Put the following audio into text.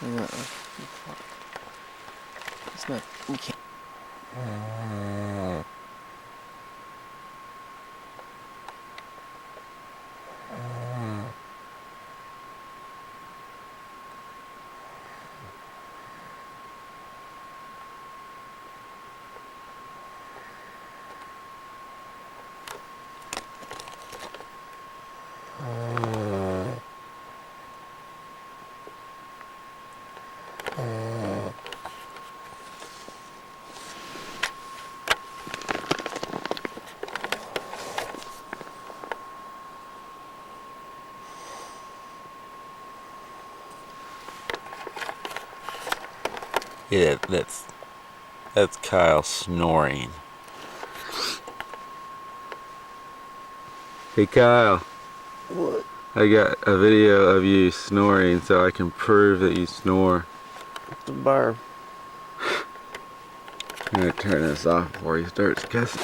No, it's not. You can't. Yeah, that's Kyle snoring. Hey Kyle, What? I got a video of you snoring so I can prove that you snore. It's a bar. I'm gonna turn this off before he starts cussing.